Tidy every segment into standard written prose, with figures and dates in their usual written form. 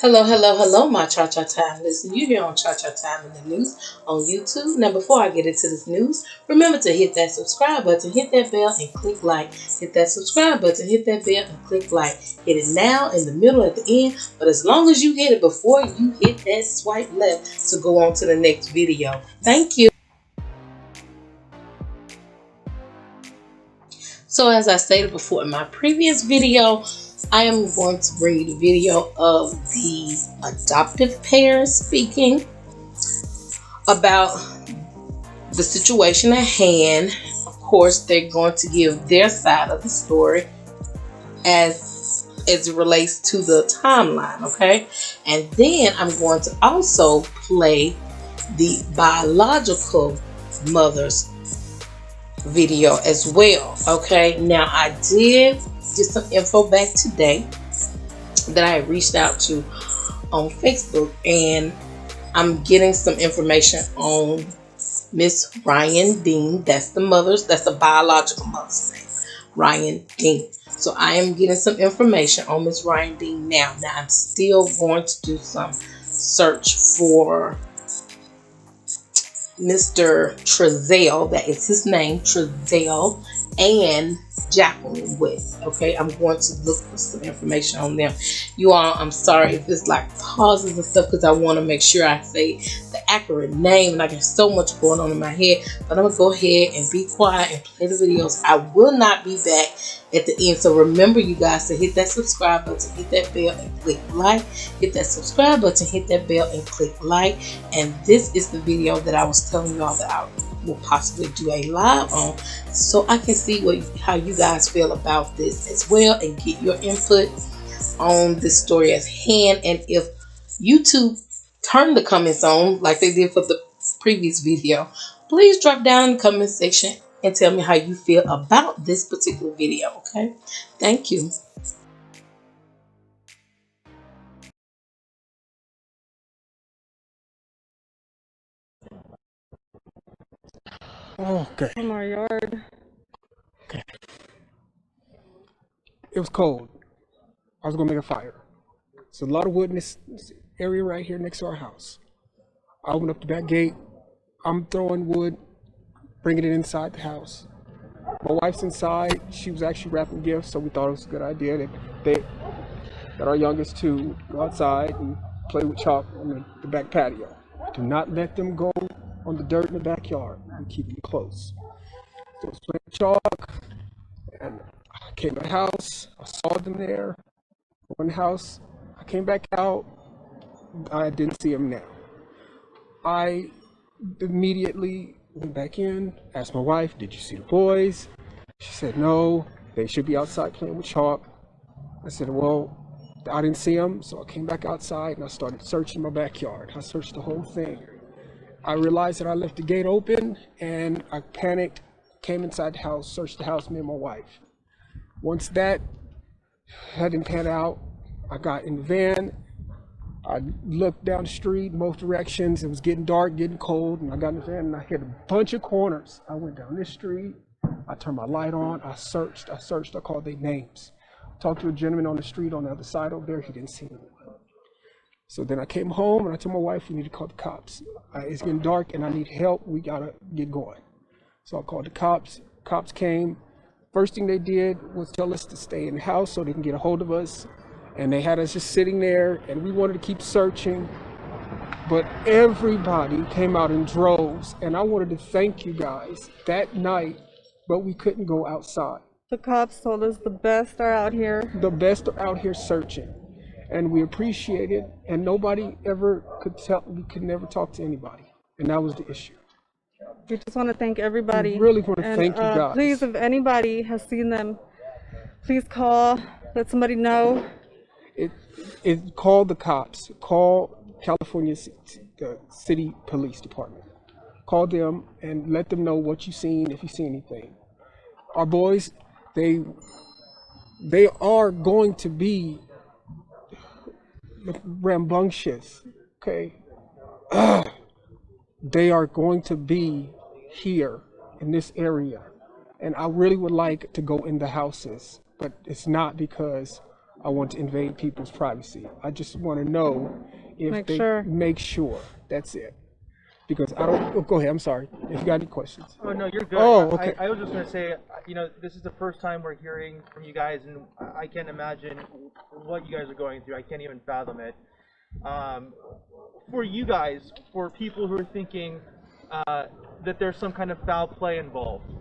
Hello, hello, hello, my Cha-Cha Time listener. You here on Cha-Cha Time in the News on YouTube. Now, before I get into this news, remember to hit that subscribe button, hit that bell, and click like. Hit that subscribe button, hit that bell, and click like. Hit it now, in the middle, at the end, but as long as you hit it before you hit that swipe left to go on to the next video. Thank you. So as I stated before in my previous video, I am going to bring you the video of the adoptive parents speaking about the situation at hand. Of course, they're going to give their side of the story as it relates to the timeline, okay? And then I'm going to also play the biological mother's video as well. Okay, now I did get some info back today that I reached out to on Facebook, and I'm getting some information on Miss Ryan Dean. That's the biological mother's name, Ryan Dean. So I am getting some information on Miss Ryan Dean now. Now I'm still going to do some search for Mr. Trezell, that is his name, Trezell, and Jacqueline West. Okay, I'm going to look for some information on them. You all, I'm sorry if it's like pauses and stuff because I want to make sure I say the accurate name, and I got so much going on in my head. But I'm gonna go ahead and be quiet and play the videos. I will not be back at the end, so remember, you guys, to hit that subscribe button, hit that bell, and click like. Hit that subscribe button, hit that bell, and click like. And this is the video that I was telling y'all that I will possibly do a live on, so I can see how you guys feel about this as well, and get your input on this story at hand. And if YouTube turn the comments on like they did for the previous video, please drop down in the comment section and tell me how you feel about this particular video. Okay, thank you. Okay. From our yard. Okay. It was cold. I was gonna make a fire. There's a lot of wood in this area right here next to our house. I opened up the back gate. I'm throwing wood, bringing it inside the house. My wife's inside. She was actually wrapping gifts, so we thought it was a good idea that our youngest two go outside and play with chalk on the back patio. Do not let them go on the dirt in the backyard. We keep them close. So I was playing with chalk, and I came to the house. I saw them there. In the house, I came back out. I didn't see them now. I immediately went back in, asked my wife, "Did you see the boys?" She said, "No, they should be outside playing with chalk." I said, "Well, I didn't see them," so I came back outside and I started searching my backyard. I searched the whole thing. I realized that I left the gate open, and I panicked, came inside the house, searched the house, me and my wife. Once that didn't pan out, I got in the van. I looked down the street, both directions. It was getting dark, getting cold, and I got in the van and I hit a bunch of corners. I went down this street. I turned my light on. I searched. I called their names. Talked to a gentleman on the street on the other side over there. He didn't see me. So then I came home and I told my wife, "We need to call the cops. It's getting dark and I need help. We gotta get going." So I called the cops. Cops came. First thing they did was tell us to stay in the house so they can get a hold of us. And they had us just sitting there, and we wanted to keep searching. But everybody came out in droves, and I wanted to thank you guys that night, but we couldn't go outside. The cops told us the best are out here. The best are out here searching, and we appreciate it. And nobody ever could tell, we could never talk to anybody, and that was the issue. We just want to thank everybody. We really want to and, thank you guys. Please, if anybody has seen them, please call, let somebody know. It called the cops. Call California City Police Department. Call them and let them know what you've seen, if you see anything. Our boys, they are going to be rambunctious, okay? They are going to be here in this area. And I really would like to go in the houses, but it's not because I want to invade people's privacy. I just want to know if make sure. That's it. Because I don't. Oh, go ahead. I'm sorry. If you got any questions. Oh no, you're good. Oh, okay. I was just going to say, this is the first time we're hearing from you guys, and I can't imagine what you guys are going through. I can't even fathom it. For you guys, for people who are thinking that there's some kind of foul play involved,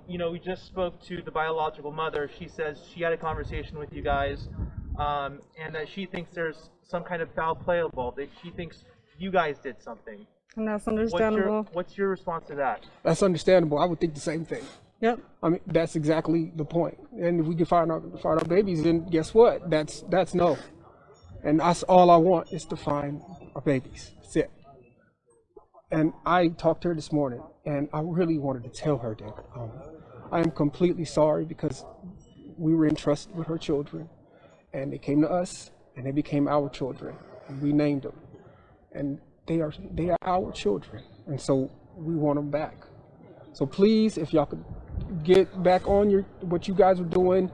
we just spoke to the biological mother. She says she had a conversation with you guys, and that she thinks there's some kind of foul play involved. That she thinks you guys did something. And that's understandable. What's your response to that? That's understandable. I would think the same thing. Yep. I mean, that's exactly the point. And if we can find our babies, then guess what? That's no. And that's all I want is to find our babies. That's it. And I talked to her this morning, and I really wanted to tell her that I am completely sorry because we were entrusted with her children, and they came to us, and they became our children, and we named them. And they are our children, and so we want them back. So please, if y'all could get back on what you guys were doing,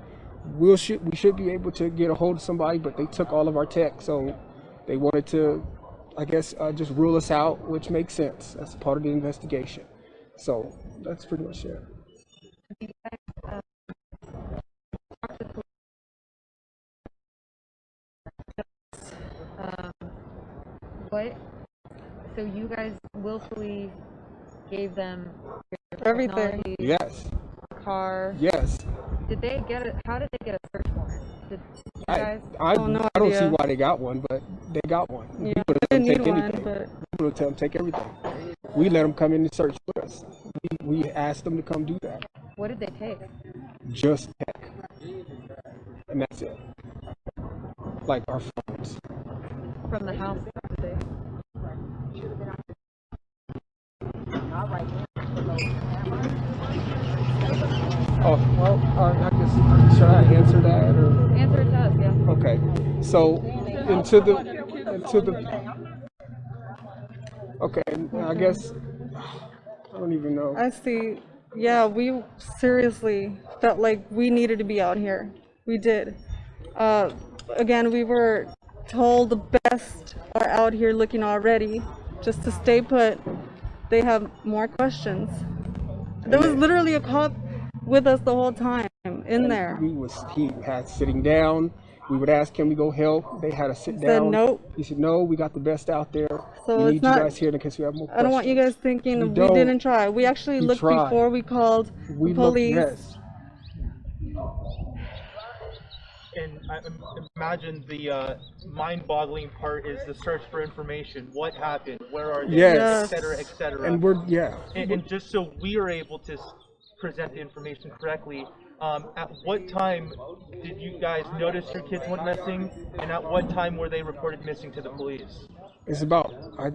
we should be able to get a hold of somebody, but they took all of our tech, so they wanted to, I guess, just rule us out, which makes sense. That's part of the investigation. So that's pretty much it. What? So you guys willfully gave them your Everything. technology, Yes. car. Yes. Did they get it? How did they get a search warrant? Did you guys? I no don't see idea. why they got one, but they got one. Yeah, We would they let them need take one, anything. but We would tell them take everything. We let them come in and search with us. We asked them to come do that. What did they take? Just tech. And that's it. Like our phones. From the house? Did they? Oh, well, I guess, should I answer that? Or? Answer it to us, yeah. Okay. So, into the, okay, I guess, I don't even know. I see. Yeah, we seriously felt like we needed to be out here. We did. Again, we were told the best are out here looking already. Just to stay put. They have more questions. There was literally a cop with us the whole time in there. He had sitting down. We would ask, can we go help? They had to sit down. Said nope. He said, no, we got the best out there. So we it's need not, you guys here in case we have more questions. I don't want you guys thinking we don't. didn't try. We actually looked tried. before we called the police. Yes. And I imagine the mind-boggling part is the search for information. What happened? Where are they? Yes. Et cetera, et cetera. And and just so we are able to present the information correctly, at what time did you guys notice your kids went missing, and at what time were they reported missing to the police? It's about, I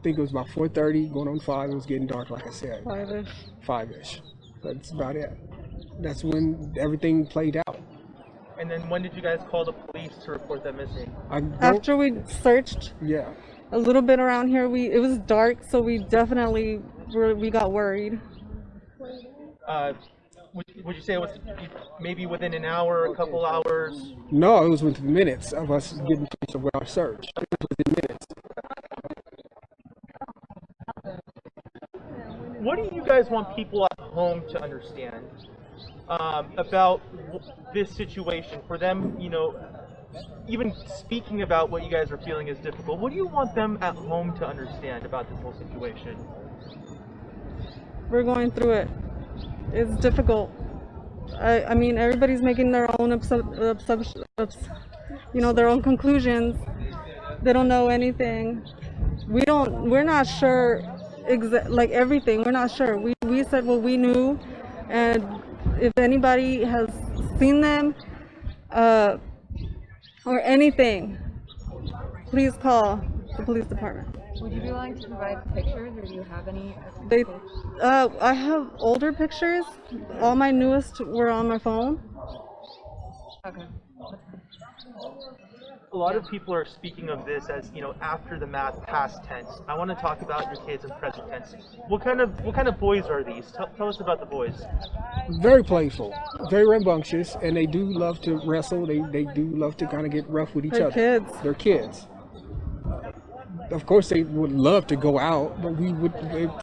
think it was about 4:30, going on 5. It was getting dark, like I said. 5-ish. 5-ish. That's about it. That's when everything played out. And then when did you guys call the police to report them missing? After we searched Yeah. a little bit around here, it was dark, so we definitely we got worried. Would you say it was maybe within an hour, a couple hours? No, it was within minutes of us getting finished with our search. It was within minutes. What do you guys want people at home to understand about this situation? For them, even speaking about what you guys are feeling is difficult. What do you want them at home to understand about this whole situation? We're going through it. It's difficult. I mean, everybody's making their own their own conclusions. They don't know anything. We're not sure like everything. We're not sure. We said what we knew, and if anybody has seen them or anything, please call the police department. Would you be willing to provide pictures, or do you have any? I have older pictures. All my newest were on my phone. Okay. A lot of people are speaking of this as, you know, after the math, past tense. I want to talk about your kids in present tense. What kind of boys are these? Tell us about the boys. Very playful, very rambunctious, and they do love to wrestle. They do love to kind of get rough with each They're other. kids. They're kids. Of course, they would love to go out, but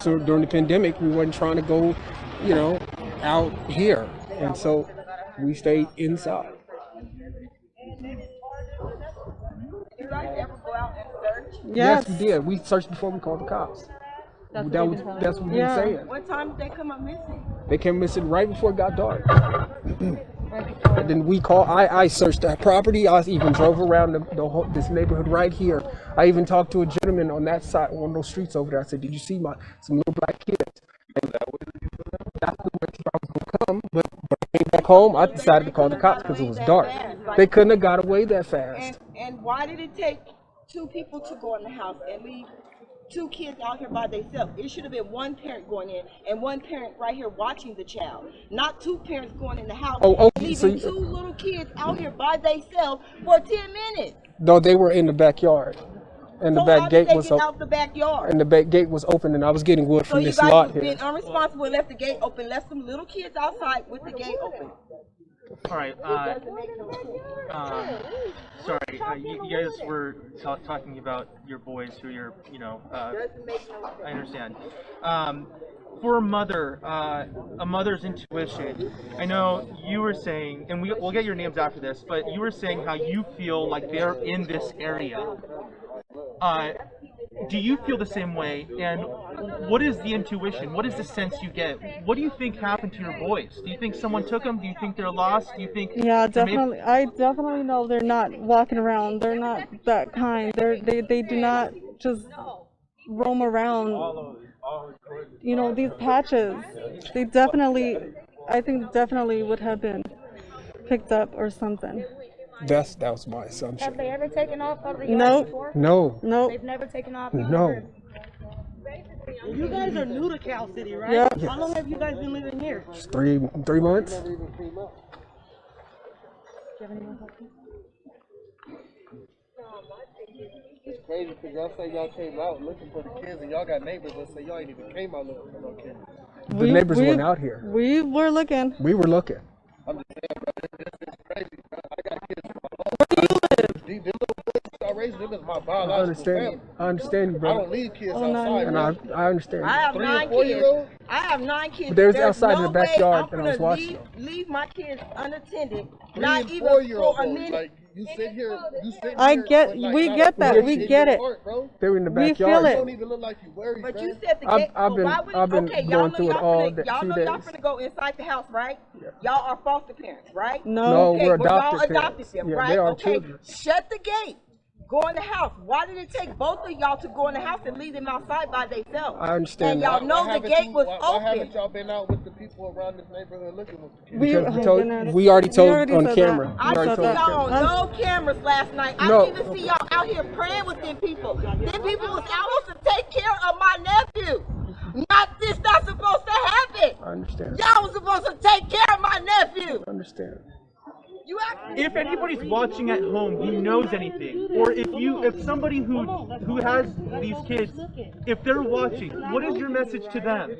so during the pandemic, we weren't trying to go, you know, out here, and so we stayed inside. Yes. Yes, we did. We searched before we called the cops. That's what That's they've been telling what we were Yeah. saying. What time did they come up missing? They came missing right before it got dark. Right before. And then we called. I searched that property. I even drove around the whole, this neighborhood right here. I even talked to a gentleman on that side, one of those streets over there. I said, "Did you see some little black kids?" And that's the way I was gonna come. But when I came back home, I decided to call the cops because it was dark. They couldn't have got away that fast. And why did it take two people to go in the house and leave two kids out here by themselves? It should have been one parent going in and one parent right here watching the child, not two parents going in the house Oh, and okay, leaving so two little kids out here by themselves for 10 minutes. No, they were in the backyard, and the So back how did gate they was get open. out the backyard? And the back gate was open, and I was getting wood So from you this guys lot have here. been unresponsible and left the gate open, left some little kids outside with the gate open. All right. Sorry. You guys were talking about your boys who you're, you know. I understand. For a mother, a mother's intuition. I know you were saying, and we'll get your names after this, but you were saying how you feel like they're in this area. Do you feel the same way? And what is the intuition? What is the sense you get? What do you think happened to your boys? Do you think someone took them? Do you think they're lost? Do you think? Yeah, definitely. I definitely know they're not walking around. They're not that kind. They do not just roam around. You know, these patches. They definitely, I think definitely would have been picked up or something. That was my assumption. Have they ever taken off out of the yard Nope. before? No, Nope. They've never taken off. no. You guys are new to Cal City, right? Yep. How long have you guys been living here? Just 3 months. It's crazy because y'all say y'all came out looking for the kids and y'all got neighbors that say y'all ain't even came out looking for no kids. The neighbors weren't out here. We were looking. We were looking. I'm just saying, bro, this is crazy, bro. I got kids from all over. Where do you live? Them little boys y'all raising them is my I biological understand. family. I understand, you, I brother. don't leave kids Oh, no, outside, And bro. I understand. I have 3 9 and 4 kids. year olds? I have 9 kids. But there's There's outside in no the backyard way that I'm I was gonna watching. leave my kids unattended, 3 not and even 4 year for olds. a minute. Like you sit here, you sit I here get- with, like, we not get a that, foot we in get your it. heart, bro. They were in the We feel backyard. it. You don't even look like you worried, But bro. you said the I've- gate. I've but been- why would I've been okay, going y'all know through it y'all all finna, day- y'all 2 know y'all days. finna go inside the house, right? Y'all are foster parents, right? No, Okay, we're well, y'all adopted adopted parents. them, Yeah, right? they are Okay, children. shut the gate. Go in the house. Why did it take both of y'all to go in the house and leave them outside by themselves? I understand And that. y'all know the haven't gate you- was why haven't open. y'all been out with the people around this neighborhood looking with the kids? We, Because oh, we told, goodness. we already told already on said camera. that. We I already didn't told see on y'all camera. on no cameras last night. I No. didn't even see y'all out here praying with them people. Them people was out here to take care of my nephew. Not supposed to happen. I understand. Y'all was supposed to take care of my nephew. I understand. You act- If anybody's watching at home who knows anything, or if somebody who has these kids, if they're watching, what is your message to them?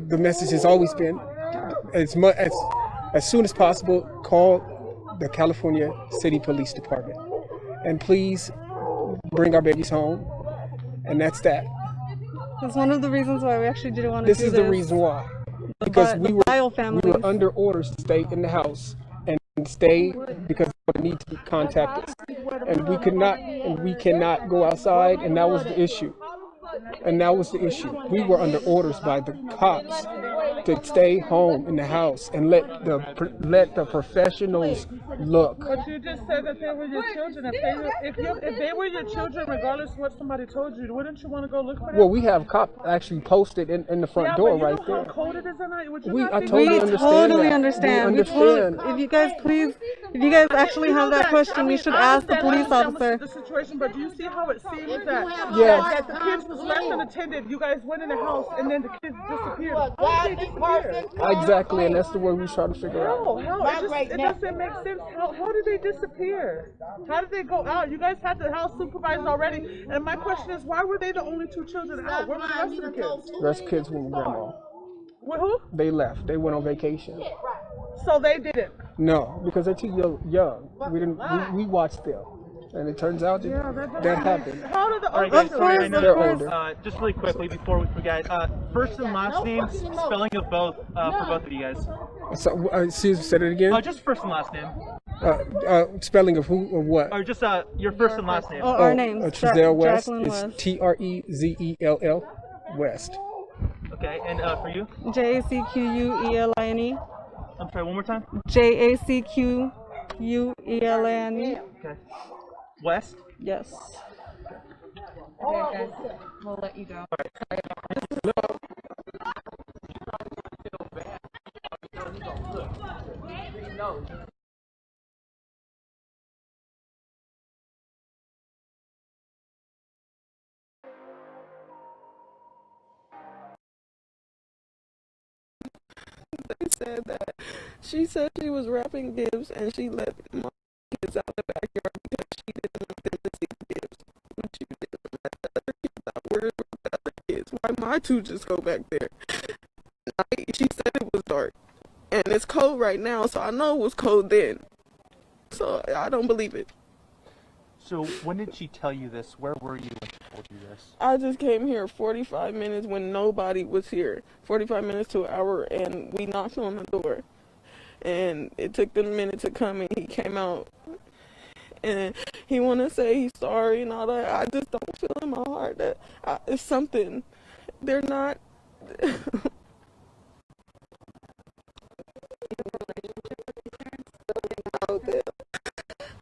The message has always been, as soon as possible, call the California City Police Department, and please bring our babies home. And that's that. That's one of the reasons why we actually didn't want to This do is the reason why. Because the we were bio families. under orders to stay in the house and stay because they need to contact us, and we cannot go outside, and that was the issue. We were under orders by the cops to stay home in the house and let the professionals look. But you just said that they were your children. If they were your children, regardless of what somebody told you, wouldn't you want to go look for them? Well, we have cop actually posted in the front yeah, door but you right know there. how cold it is at night? Would you We- not I think totally We about understand totally that. understand. We understand. If you guys actually have that question, you should ask the police officer. The situation, but do you see how it seems Yes. that the kids was left unattended? You guys went in the house and then the kids disappeared. Why did disappear? Exactly, and that's the way we try to figure out. How? It doesn't make sense. How did they disappear? How did they go out? You guys had the house supervised already. And my question is, why were they the only two children out? Where were the rest of the kids? The rest of the kids were with grandma. With who? They left. They went on vacation. So they didn't. No, because they're too young. We didn't. We watched them, and it turns out that happened. How did the All right, guys, sorry, I know They're older. just really quickly before we forget, first and last names, spelling of both for both of you guys. So, excuse me, said it again. Just first and last name, Spelling of who or what? or just your first and last name. Our names. Trezell West. Jacqueline It's West. Trezell West. Okay, and for you, JACQUELINE. I'm sorry, one more time. JACQUELINE. Okay, West. Yes. Okay, guys, we'll let you go. They said that she said she was wrapping gifts and she let my kids out the backyard because she didn't want them to see the gifts. But you didn't let the other kids out. Where were the other kids? Why my two just go back there? She said it was dark. And it's cold right now, so I know it was cold then. So I don't believe it. So when did she tell you this? Where were you when she told you this? I just came here 45 minutes when nobody was here. 45 minutes to an hour, and we knocked on the door. And it took them a minute to come, and he came out. And he want to say he's sorry and all that. I just don't feel in my heart that it's something. They're not. I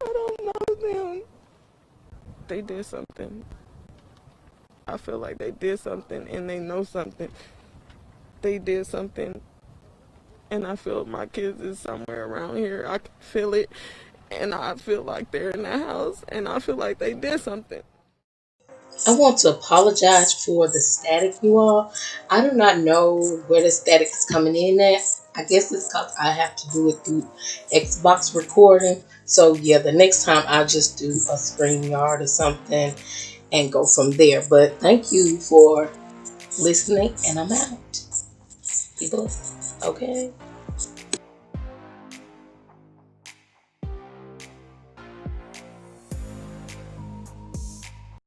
don't know them. They did something. I feel like they did something and they know something. They did something, and I feel my kids is somewhere around here. I can feel it, and I feel like they're in the house, and I feel like they did something. I want to apologize for the static, you all. I do not know where the static is coming in at. I guess it's because I have to do it through Xbox recording. So yeah, the next time I'll just do a StreamYard or something and go from there. But thank you for listening, and I'm out. Be blessed. Okay.